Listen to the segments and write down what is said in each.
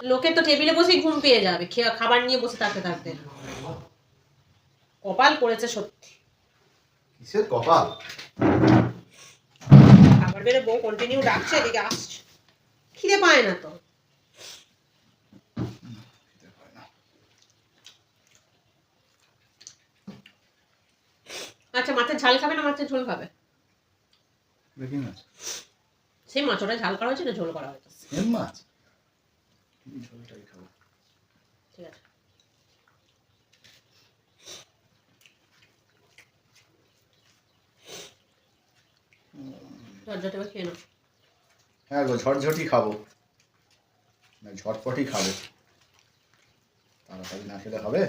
লোকের তো টেবিলে বসেই ঘুম পেয়ে যাবে খাবার নিয়ে বসে থাকতে থাকতে। কপাল পড়েছে সত্যি। কিসের কপাল? খাবার বেড়ে বউ কন্টিনিউ ডাকছে, এদিকে আসছে, খিদে পায় না তো। আচ্ছা, মাছের ঝাল খাবে না মাছের ঝোল খাবে? দেখি মাছ। সেই মাছ ওটা ঝাল করা হয়েছে না ঝোল করা হয়েছে? সেম মাছ, ঝোলটাই খাবো। ঠিক আছে। ঝটঝটে করে খেয়ে নাও। হ্যাঁ গো, ঝটঝটি খাবো না, ঝটপটি খাবো। তাড়াতাড়ি না খেলে হবে?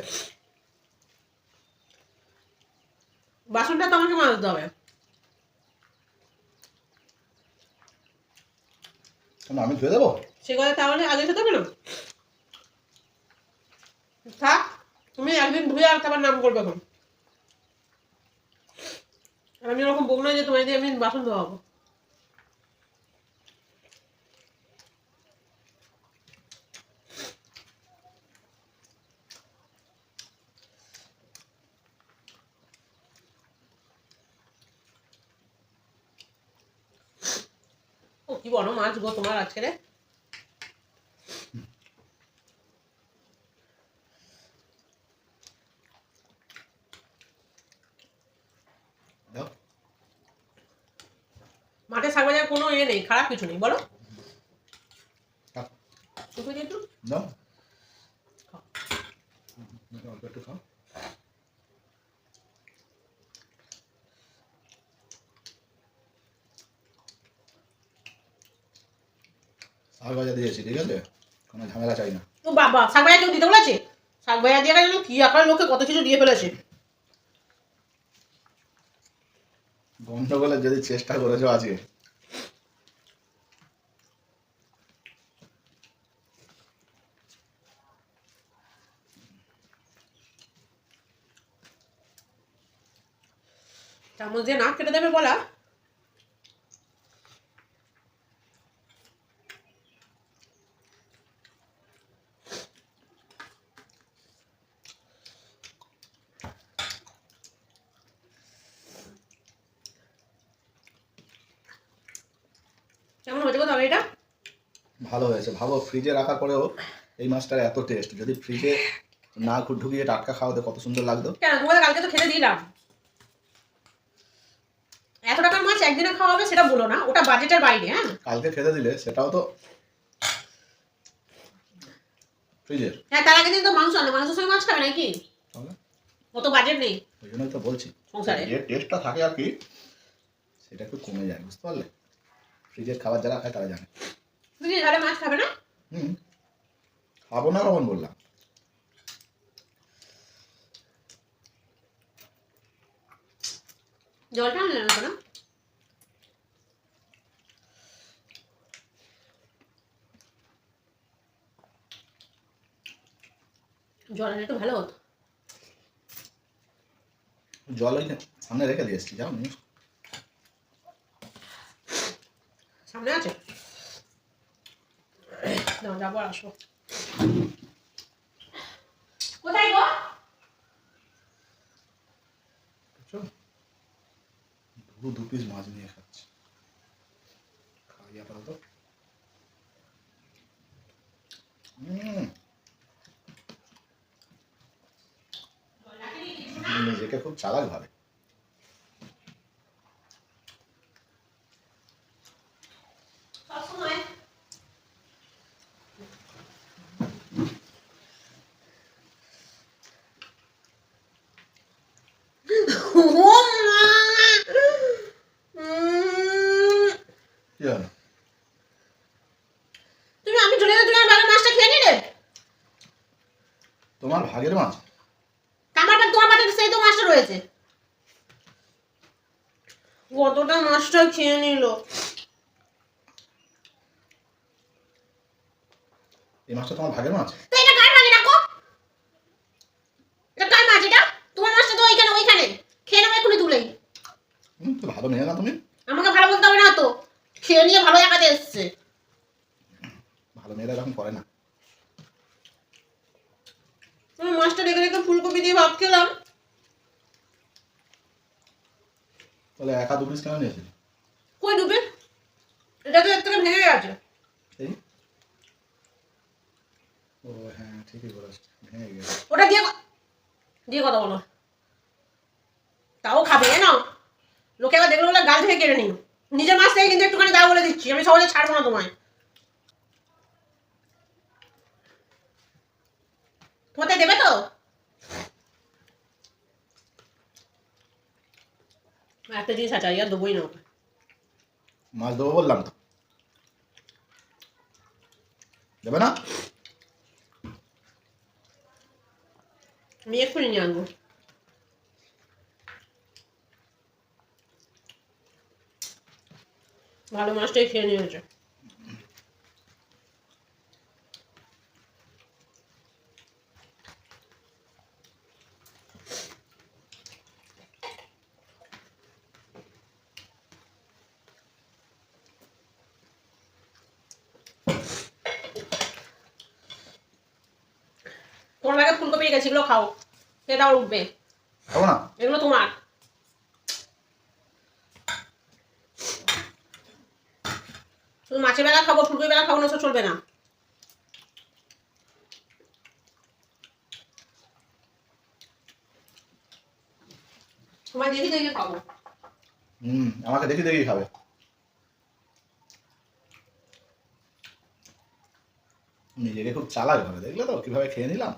বাসনটা তো আমাকে মাজতে হবে। আমি ধুয়ে দেবো? সে কথা তাহলে আগে খেতে হবে না? থাক, তুমি একদিন ধুয়ে আর তারপর নাম করবে এখন। আর আমি ওরকম বক না যে তোমায় দিয়ে আমি বাসন ধোয়াবো। ও কি বড় মাছ গো তোমার আজকে রে। মাঠে শাক ভাজার কোনো নেই, খারাপ কিছু নেই বলো। একটু খাও। শাক ভাজা দিয়েছি, ঠিক আছে, কোনো ঝামেলা চাই না। ও বাবা, শাক ভাজা কেউ দিতে বলেছে? শাক ভাজা দিয়ে গেল কি আকার লোকে কত কিছু দিয়ে ফেলেছে। গন্ডগোলের যদি চেষ্টা করেছো আজকে। চামচ দিয়ে নাক কেটে দেবে বলা। কেমন হয়েছে গো তরকারিটা? ভালো হয়েছে, ভালো। ফ্রিজে রাখার পরেও এই মাছটার এত টেস্ট, যদি ফ্রিজে না ঢুকিয়ে টাটকা খাওয়াতে কত সুন্দর লাগতো। কেন তোমাদের কালকে তো খেতে দিলাম। এত টাকার মাছ একদিনে খাওয়া হবে সেটা বলো না, ওটা বাজেটের বাইরে। হ্যাঁ, কালকে খেতে দিলে সেটাও তো ফ্রিজের। হ্যাঁ, তার আগের দিন তো মাংস আনে, মাংসের সঙ্গে মাছ খাবে নাকি? অত বাজেট নেই ওই জন্যই তো বলছি, সংসারে যে টেস্টটা থাকে আর কি সেটা একটু কমে যায়, বুঝতে পারলে? ফ্রিজের খাবার যারা খায় তারা জানে। ফ্রিজে ঝালে মাছ খাবে না? খাবো না কখন বললাম? জলটা আনলে না কেন? জল আনলে একটু ভালো হতো। জল ওই সামনে রেখে দিয়ে এসছি, যাও নিয়ে। সামনে আছে, যাবো আর আসবো। কোথায় গো? দু পিস মাছ নিয়ে খাচ্ছি, খাই আপাতত। নিজেকে খুব চালাক ভাবে। তুমি আমি চলে গেলে তুমি আমার ভাগের মাছটা খেয়ে নিলে। তোমার ভাগের মাছ? কামারটা তোমার পাতে সেই তো মাছটা রয়েছে। কতটা মাছটা খেয়ে নিল। এই মাছটা তোমার ভাগের মাছ? তো এটা কার ভাগে রাখো? এটা কার মাছ? এটা তোমার মাছটা তো ওইখানে খেয়ে নাও এখনই তুলেই। তো ভালো মেয়ে না তুমি? আমাকে ভালো বলতে হবে না তো, খেয়ে নিয়ে ভালো একাতে এসছে। ভালো মেয়েরা এরকম করে না। আমি মাছটা রেখে রেখে ফুলকপি দিয়ে ভাত খেলাম। তাহলে একা দু পিস কেন নিয়েছিস? কই ডুবে? এটা তো এর থেকে ভেঙে গেছে। এই ও হ্যাঁ ঠিকই বলেছিস, ভেঙে গেছে। ওটা দিয়ে কথা বলো। তাও খাবে না, লোকে আবার দেখলো বলে গাল থেকে কেড়ে নিই। নিজের মাছ থেকে কিন্তু একটুখানি দাও বলে দিচ্ছি, আমি সহজে ছাড়বো না তোমায়। তোমাকে দেবে তো? একটা জিনিস আছে, আর দেবোই না ওকে। মাছ দেবো বললাম তো, দেবে না? আমি এক্ষুনি নিয়ে আনবো। ভালো মাছটাই খেয়ে নিয়েছে। তোমার লাগে ফুলকপি গেছে, এগুলো খাও, সেটা আবার উঠবে। খাবো না। এগুলো তোমার। শুধু মাছের বেলা খাবো, ফুলকপি বেলা খাবো না, সব চলবে না। তোমায় দেখি দেখি খাবো। আমাকে দেখি দেখি খাবে। নিজেকে খুব চালাক ভাবে, দেখলে তো কিভাবে খেয়ে নিলাম।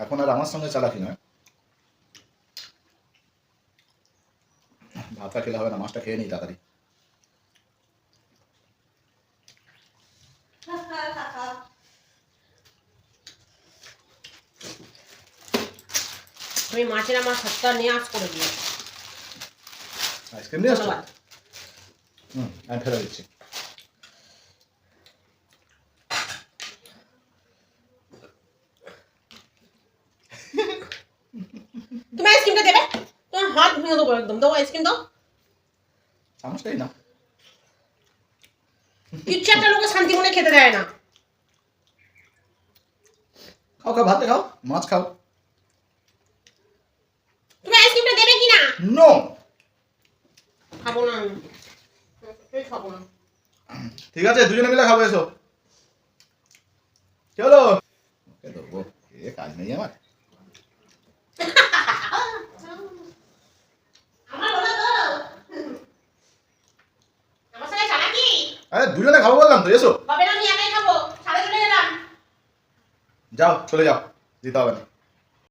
এখন আর আমার সঙ্গে চালাকি নয়, ভাতটা খেলে হবে না, মাছটা খেয়ে নিই তাড়াতাড়ি। আমি মাছের আমার সপ্তাহ নিয়ে আজ করে দিই। আইসক্রিম নিয়ে আসছো? ধন্যবাদ। আমি ফেলে দিচ্ছি। তুমি আইসক্রিমটা দেবে? তোমার হাত ভেঙে দেবো একদম। দাও আইসক্রিম দাও। চামচটাই না। কিচ্ছু একটা লোকে শান্তি মনে খেতে দেয় না। খাও খাও, ভাতে খাও, মাছ খাও। তুমি আইসক্রিমটা দেবে কি না? নো, খাবো না আমি, খাবো না। ঠিক আছে, দুজনে মিলে খাবো, এসো। চলো। ওকে দেবো, এ কাজ নেই আমার। আমার সাথে চালাকি? আরে দুজনে খাবো বললাম তো, এসো। হবে না, আমি একাই খাবো। সাথে চলে গেলাম। যাও, চলে যাও, দিতে হবে না।